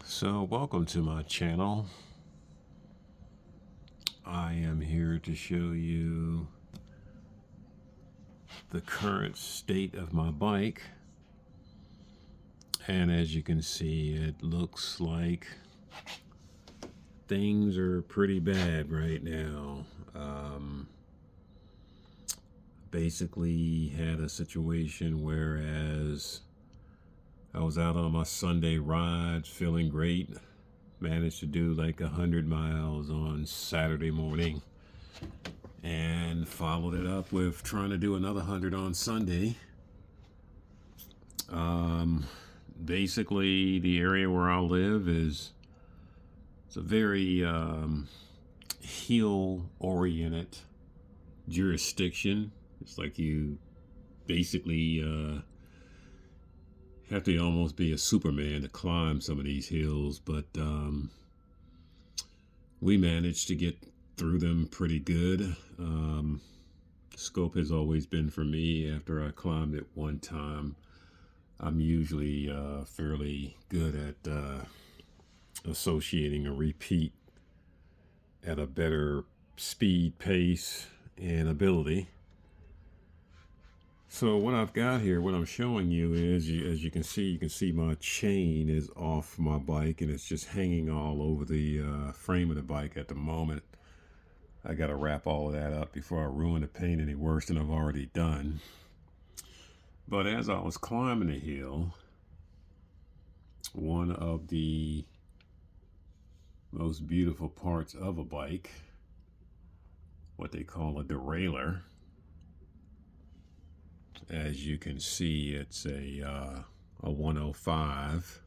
So, welcome to my channel. I am here to show you the current state of my bike. And as you can see, it looks like things are pretty bad right now. Basically had a situation whereas I was out on my Sunday rides feeling great. Managed to do like 100 miles on Saturday morning and followed it up with trying to do another 100 on Sunday. Basically, the area where I live it's a very heel-oriented jurisdiction. It's like you basically have to almost be a Superman to climb some of these hills, but we managed to get through them pretty good. Scope has always been for me. After I climbed it one time, I'm usually fairly good at associating a repeat at a better speed, pace, and ability. So what I've got here, what I'm showing you is, as you can see my chain is off my bike and it's just hanging all over the frame of the bike at the moment. I got to wrap all of that up before I ruin the paint any worse than I've already done. But as I was climbing the hill, one of the most beautiful parts of a bike, what they call a derailleur. As you can see, it's a 105.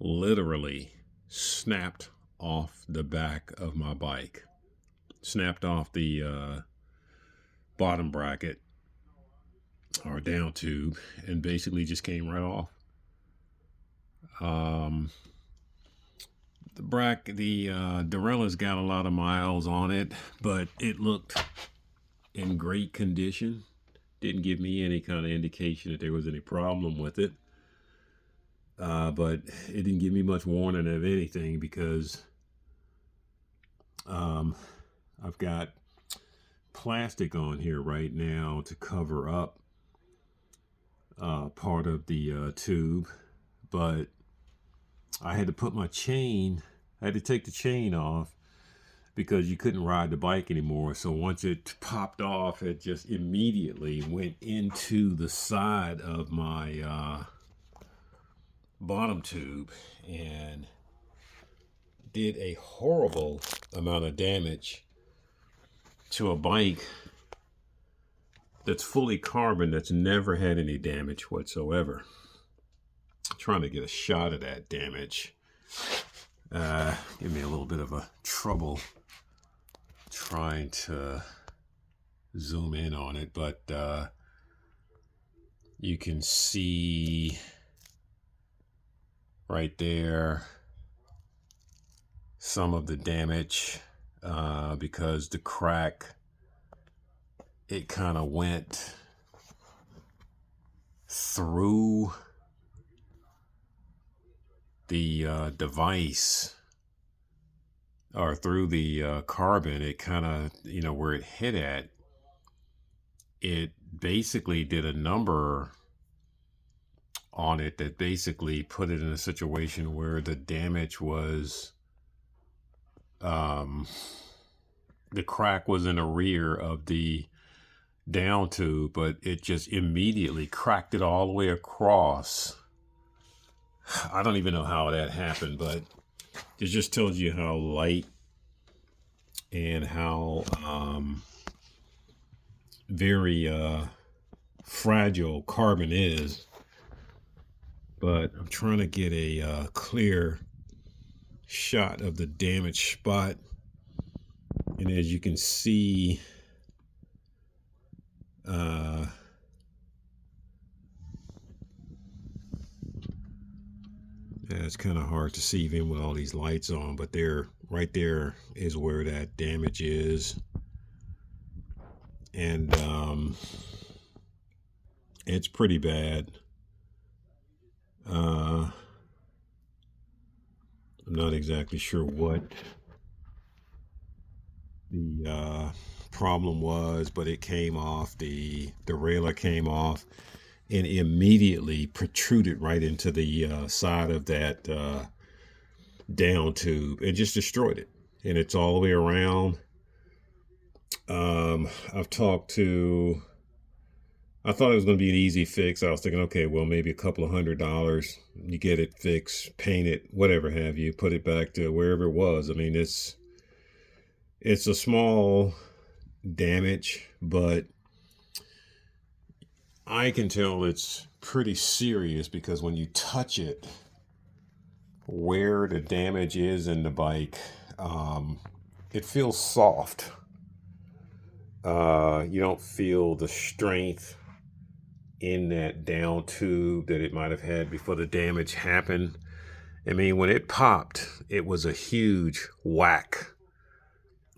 Literally snapped off the back of my bike. Snapped off the bottom bracket or down tube and basically just came right off. The Derailleur's got a lot of miles on it, but it looked in great condition. Didn't give me any kind of indication that there was any problem with it. But it didn't give me much warning of anything because I've got plastic on here right now to cover up part of the tube, but I had to put my chain, I had to take the chain off because you couldn't ride the bike anymore. So once it popped off, it just immediately went into the side of my bottom tube and did a horrible amount of damage to a bike that's fully carbon, that's never had any damage whatsoever. I'm trying to get a shot of that damage. Give me a little bit of a trouble trying to zoom in on it, but you can see right there some of the damage because the crack, it kind of went through the device or through the carbon. It kind of, where it hit at, it basically did a number on it that basically put it in a situation where the damage was, the crack was in the rear of the down tube, but it just immediately cracked it all the way across. I don't even know how that happened, but it just tells you how light and how very fragile carbon is. But I'm trying to get a clear shot of the damaged spot, and as you can see, yeah, it's kind of hard to see even with all these lights on, but right there is where that damage is. And it's pretty bad. not exactly sure what the problem was, but it came off. The derailleur came off and immediately protruded right into the side of that down tube and just destroyed it. And it's all the way around. I've talked to, I thought it was going to be an easy fix. I was thinking, okay, well, maybe a couple of $100. You get it fixed, paint it, whatever have you, put it back to wherever it was. I mean, it's a small damage, but I can tell it's pretty serious because when you touch it, where the damage is in the bike, it feels soft. You don't feel the strength in that down tube that it might have had before the damage happened. I mean, when it popped, it was a huge whack.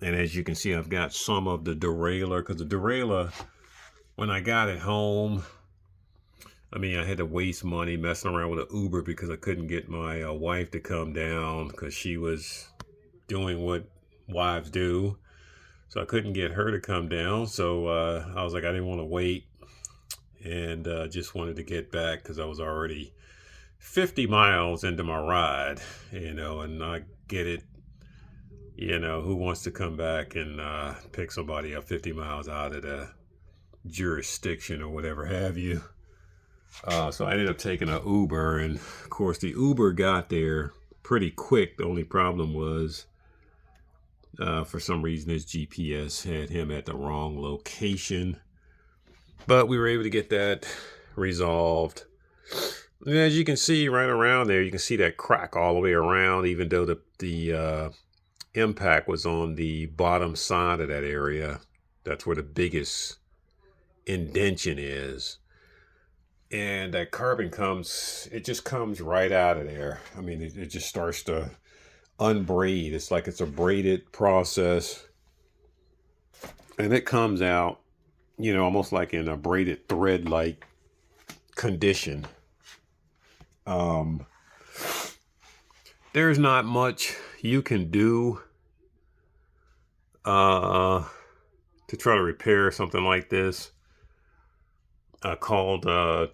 And as you can see, I've got some of the derailleur, because the derailleur, when I got it home, I mean, I had to waste money messing around with an Uber because I couldn't get my wife to come down because she was doing what wives do. So I couldn't get her to come down. So I was like, I didn't want to wait, and just wanted to get back because I was already 50 miles into my ride, and I get it. Who wants to come back and pick somebody up 50 miles out of the jurisdiction or whatever have you. So I ended up taking an Uber, and of course the Uber got there pretty quick. The only problem was for some reason his GPS had him at the wrong location, but we were able to get that resolved. And as you can see right around there, you can see that crack all the way around, even though the impact was on the bottom side of that area. That's where the biggest indention is. And that carbon it just comes right out of there. I mean, it just starts to unbraid. It's like it's a braided process. And it comes out, almost like in a braided thread-like condition. There's not much you can do to try to repair something like this. I called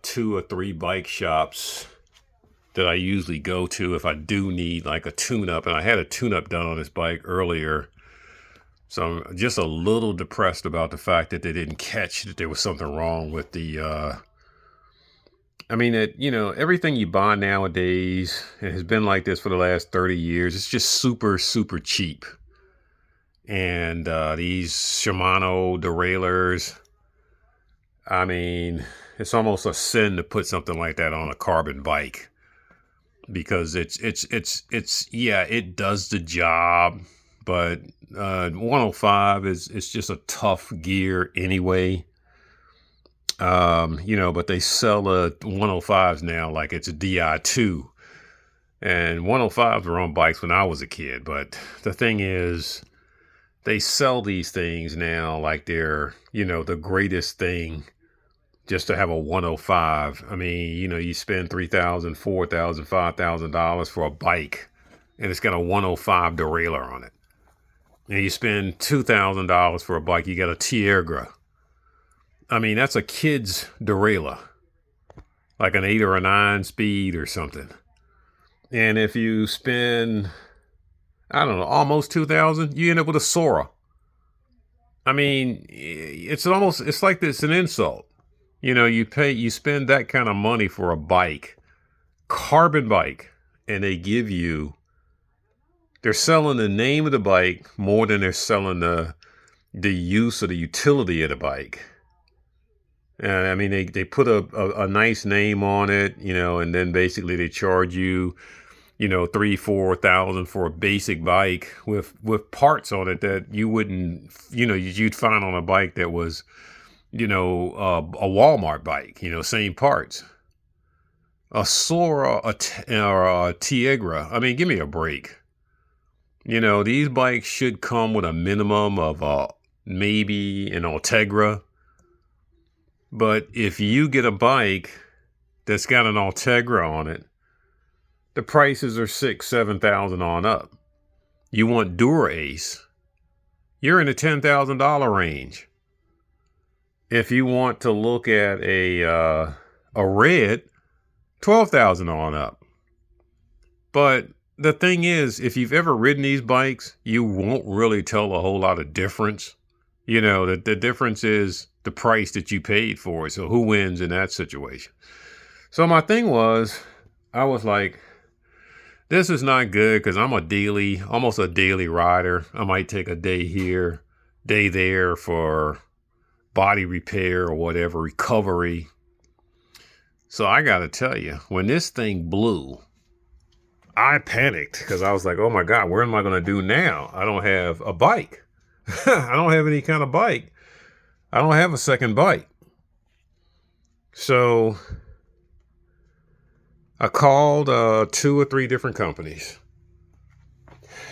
2 or 3 bike shops that I usually go to if I do need like a tune-up. And I had a tune-up done on this bike earlier. So I'm just a little depressed about the fact that they didn't catch that there was something wrong with the... everything you buy nowadays, it has been like this for the last 30 years. It's just super, super cheap. And these Shimano derailleurs, I mean, it's almost a sin to put something like that on a carbon bike, because it's it does the job, but 105 is just a tough gear anyway. But they sell 105s now like it's a DI2, and 105s were on bikes when I was a kid. But the thing is, they sell these things now like they're, the greatest thing just to have a 105. I mean, you spend $3,000, $4,000, $5,000 for a bike, and it's got a 105 derailleur on it. And you spend $2,000 for a bike, you got a Tiagra. I mean, that's a kid's derailleur, like an 8 or a 9 speed or something. And if you spend, I don't know, almost $2,000, you end up with a Sora. I mean, it's like this an insult. You spend that kind of money for a bike, carbon bike, and they're selling the name of the bike more than they're selling the use or the utility of the bike. I mean, they put a nice name on it, and then basically they charge you, $3,000-4,000 for a basic bike with parts on it that you wouldn't, you'd find on a bike that was, a Walmart bike, same parts. A Sora or a Tiagra. I mean, give me a break. These bikes should come with a minimum of maybe an Ultegra. But if you get a bike that's got an Ultegra on it, the prices are $6,000-7,000 on up. You want Dura-Ace, you're in the $10,000 range. If you want to look at a red, 12,000 on up. But the thing is, if you've ever ridden these bikes, you won't really tell a whole lot of difference. You know, the difference is the price that you paid for it. So who wins in that situation? So my thing was, I was like, this is not good because I'm almost a daily rider. I might take a day here, day there for body repair or whatever, recovery. So I got to tell you, when this thing blew, I panicked because I was like, oh my God, what am I going to do now? I don't have a bike. I don't have any kind of bike. I don't have a second bike. So I called 2 or 3 different companies.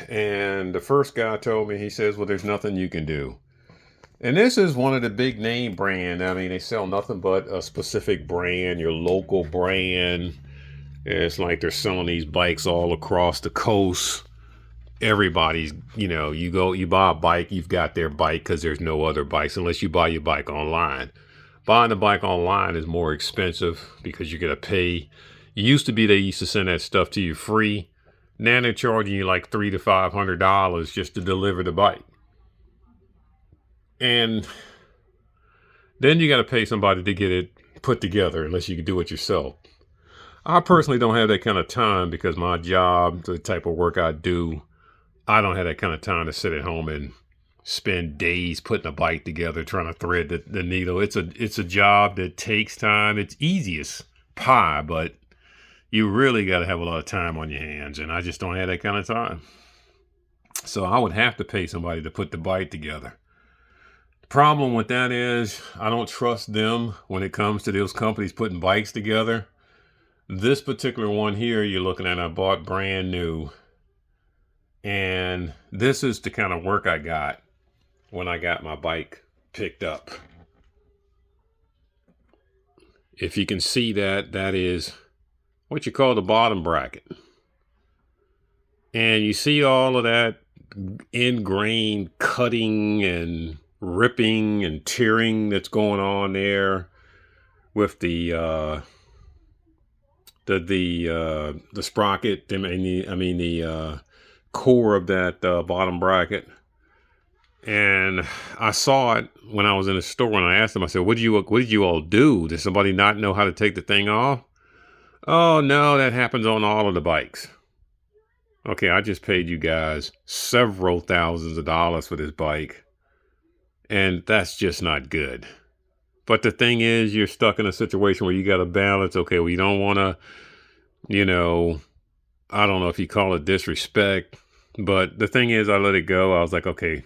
And the first guy told me, he says, well, there's nothing you can do. And this is one of the big name brands. I mean, they sell nothing but a specific brand, your local brand. It's like they're selling these bikes all across the coast. Everybody's, you buy a bike, you've got their bike because there's no other bikes unless you buy your bike online. Buying the bike online is more expensive because you're going to pay. It used to be they used to send that stuff to you free. Now they're charging you like $300 to $500 just to deliver the bike. And then you got to pay somebody to get it put together unless you can do it yourself. I personally don't have that kind of time because my job, the type of work I do, I don't have that kind of time to sit at home and spend days putting a bike together, trying to thread the needle. It's a job that takes time. It's easy as pie, but you really got to have a lot of time on your hands. And I just don't have that kind of time. So I would have to pay somebody to put the bike together. The problem with that is I don't trust them when it comes to those companies putting bikes together. This particular one here you're looking at, I bought brand new. And this is the kind of work I got when I got my bike picked up. If you can see that, that is what you call the bottom bracket. And you see all of that ingrained cutting and ripping and tearing that's going on there with the sprocket. The core of that bottom bracket. And I saw it when I was in the store and I asked them, I said, what did you all do? Did somebody not know how to take the thing off? Oh no, that happens on all of the bikes. Okay, I just paid you guys several thousands of dollars for this bike. And that's just not good. But the thing is, you're stuck in a situation where you got to balance. Okay, well, you don't want to, I don't know if you call it disrespect. But the thing is, I let it go. I was like, okay,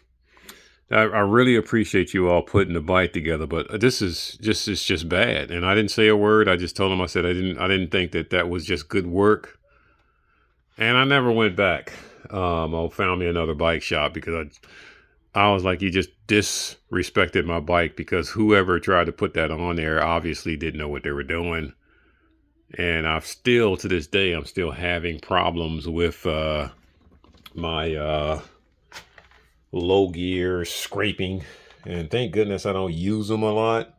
I really appreciate you all putting the bike together, but this is just bad. And I didn't say a word. I just told him, I said, I didn't think that was just good work. And I never went back. I found me another bike shop because I was like, you just disrespected my bike because whoever tried to put that on there obviously didn't know what they were doing. And to this day, I'm still having problems with my low gear scraping. And thank goodness I don't use them a lot.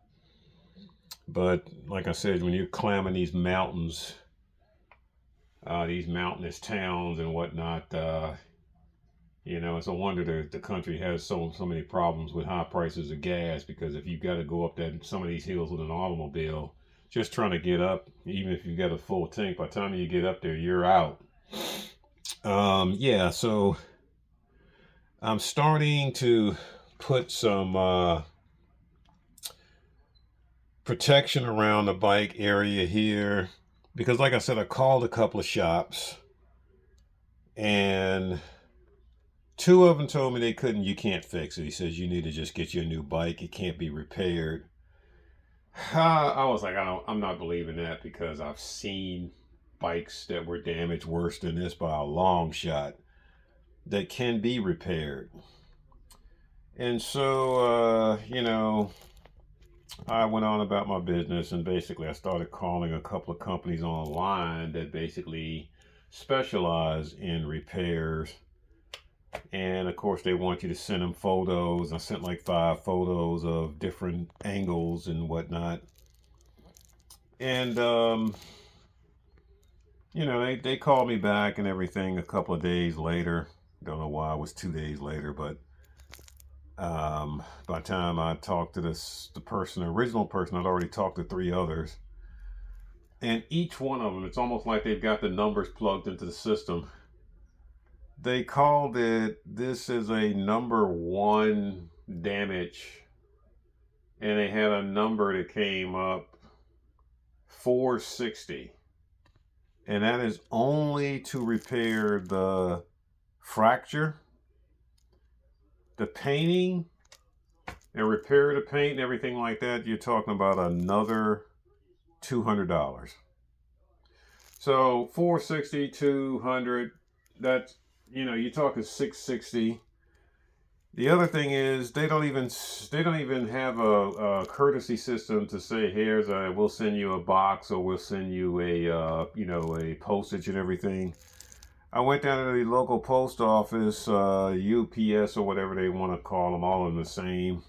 But like I said, when you're climbing these mountains, these mountainous towns and whatnot, it's a wonder the country has so many problems with high prices of gas, because if you've got to go up some of these hills with an automobile, just trying to get up, even if you've got a full tank, by the time you get up there, you're out. So I'm starting to put some protection around the bike area here, because like I said, I called a couple of shops and 2 of them told me you can't fix it. He says you need to just get you a new bike. It can't be repaired. I was like, I'm not believing that, because I've seen bikes that were damaged worse than this by a long shot that can be repaired. And so, I went on about my business, and basically I started calling a couple of companies online that basically specialize in repairs. And of course, they want you to send them photos. I sent like 5 photos of different angles and whatnot. And, you know, they called me back and everything a couple of days later. Don't know why it was 2 days later, but by the time I talked to the original person, I'd already talked to 3 others. And each one of them, it's almost like they've got the numbers plugged into the system. They called it, this is a number 1 damage. And they had a number that came up, 460. And that is only to repair the fracture, the painting, and repair the paint and everything like that. You're talking about another $200. So 460, 200, that's, you know, you're talking 660. The other thing is they don't even have a courtesy system to say, here's we'll send you a box, or we'll send you a a postage and everything. I went down to the local post office, UPS or whatever they want to call them, all of them the same.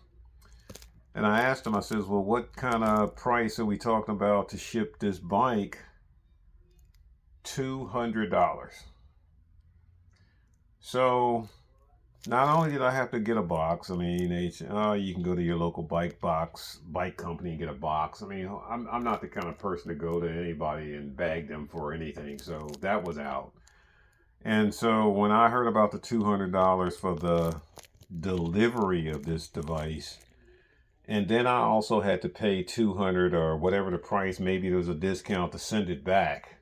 And I asked them, I says, well, what kind of price are we talking about to ship this bike? $200. So not only did I have to get a box, I mean, they said, oh, you can go to your local bike company and get a box. I mean, I'm not the kind of person to go to anybody and beg them for anything. So that was out. And so when I heard about the $200 for the delivery of this device, and then I also had to pay $200 or whatever the price, maybe there was a discount to send it back,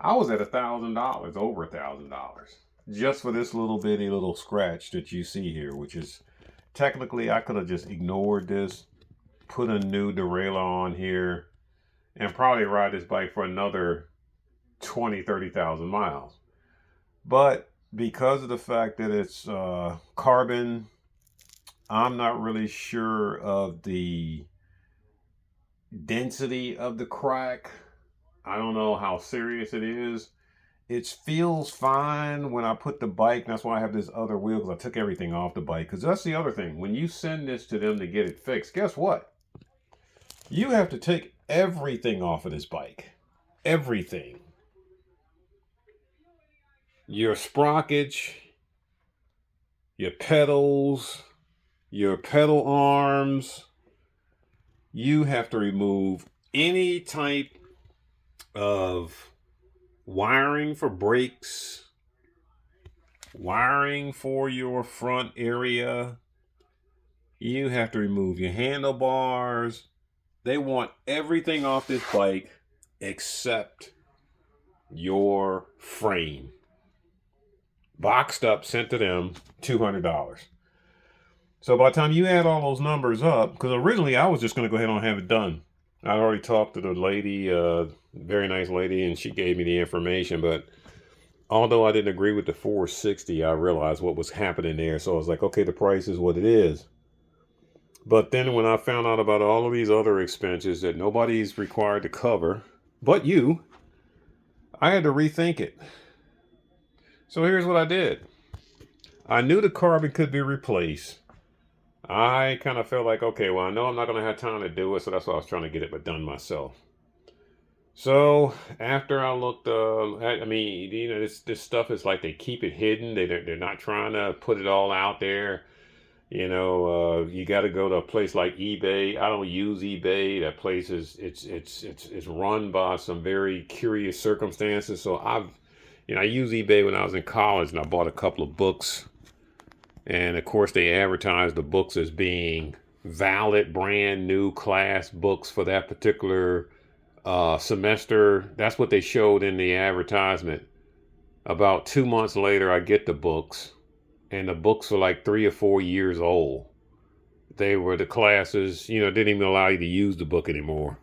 I was at $1,000, over $1,000. Just for this little bitty little scratch that you see here, which is technically I could have just ignored this, put a new derailleur on here, and probably ride this bike for another 20, 30,000 miles. But because of the fact that it's carbon, I'm not really sure of the density of the crack. I don't know how serious it is. It feels fine when I put the bike. That's why I have this other wheel, because I took everything off the bike. Because that's the other thing. When you send this to them to get it fixed, guess what? You have to take everything off of this bike. Everything. Your sprockets, your pedals, your pedal arms. You have to remove any type of wiring for brakes, wiring for your front area. You have to remove your handlebars. They want everything off this bike except your frame. Boxed up, sent to them, $200. So by the time you add all those numbers up, because originally I was just going to go ahead and have it done. I already talked to the lady, very nice lady, and she gave me the information. But although I didn't agree with the 460, I realized what was happening there. So I was like, okay, the price is what it is. But then when I found out about all of these other expenses that nobody's required to cover, but you, I had to rethink it. So here's what I did. I knew the carbon could be replaced. I kind of felt like, okay, well, I know I'm not going to have time to do it, so that's why I was trying to get it done myself. So after I looked, I mean, you know, this stuff is like they keep it hidden. They're not trying to put it all out there. You know, you got to go to a place like eBay. I don't use eBay. That place is it's run by some very curious circumstances. So I used eBay when I was in college, and I bought a couple of books. And of course, they advertise the books as being valid, brand new class books for that particular semester. That's what they showed in the advertisement. About 2 months later, I get the books, and the books were like 3 or 4 years old. They were the classes, didn't even allow you to use the book anymore.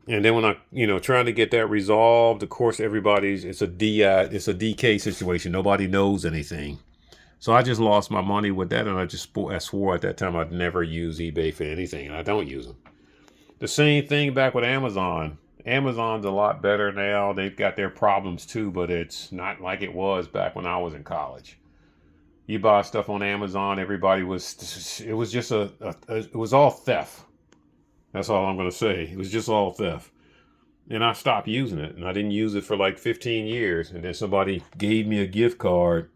And then when I, trying to get that resolved, of course, it's a DK situation. Nobody knows anything. So I just lost my money with that, and I swore at that time I'd never use eBay for anything, and I don't use them. The same thing back with Amazon. Amazon's a lot better now. They've got their problems too, but it's not like it was back when I was in college. You buy stuff on Amazon, everybody was, it was just it was all theft. That's all I'm going to say. It was just all theft. And I stopped using it, and I didn't use it for like 15 years. And then somebody gave me a gift card,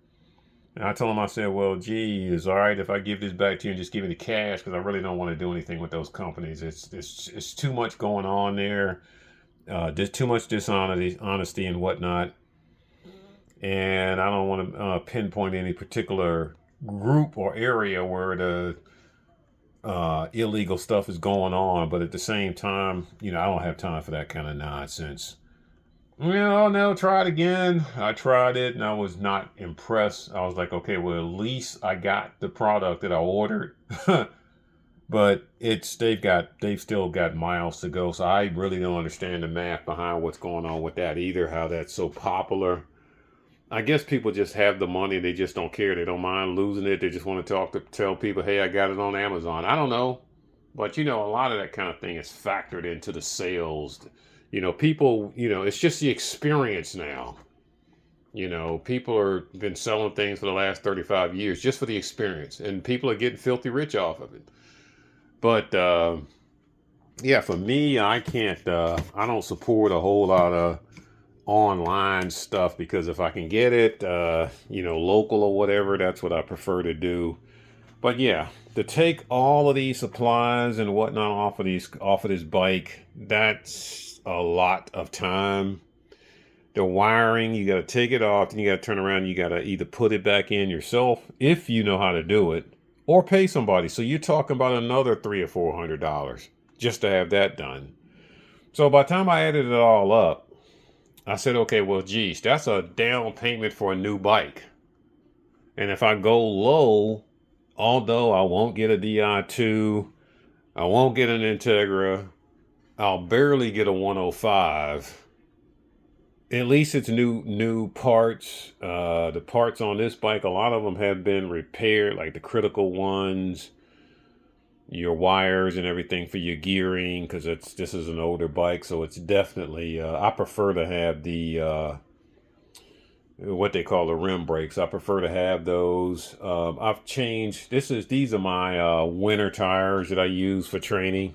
and I told them, I said, well, gee, it's all right if I give this back to you and just give me the cash, because I really don't want to do anything with those companies. It's too much going on there. There's too much honesty and whatnot. And I don't want to pinpoint any particular group or area where the illegal stuff is going on, but at the same time, I don't have time for that kind of nonsense. Oh no, try it again. I tried it and I was not impressed. I was like, okay, well, at least I got the product that I ordered. But they've still got miles to go. So I really don't understand the math behind what's going on with that either, how that's so popular. I guess people just have the money. They just don't care. They don't mind losing it. They just want to tell people, hey, I got it on Amazon. I don't know. But, a lot of that kind of thing is factored into the sales. People, it's just the experience now. People are been selling things for the last 35 years just for the experience. And people are getting filthy rich off of it. But, yeah, for me, I can't, I don't support a whole lot of online stuff, because if I can get it, local or whatever, that's what I prefer to do. But yeah, to take all of these supplies and whatnot off of this bike, that's a lot of time. The wiring, you got to take it off, then you got to turn around. You got to either put it back in yourself if you know how to do it, or pay somebody. So you're talking about another $300 or $400 just to have that done. So by the time I added it all up, I said, okay, well, geez, that's a down payment for a new bike. And if I go low, although I won't get a Di2, I won't get an Integra, I'll barely get a 105. At least it's new parts. The parts on this bike, a lot of them have been repaired, like the critical ones, your wires and everything for your gearing, because this is an older bike, so it's definitely I prefer to have the what they call the rim brakes. I prefer to have those. I've changed. These are my winter tires that I use for training.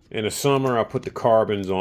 In the summer, I put the carbons on.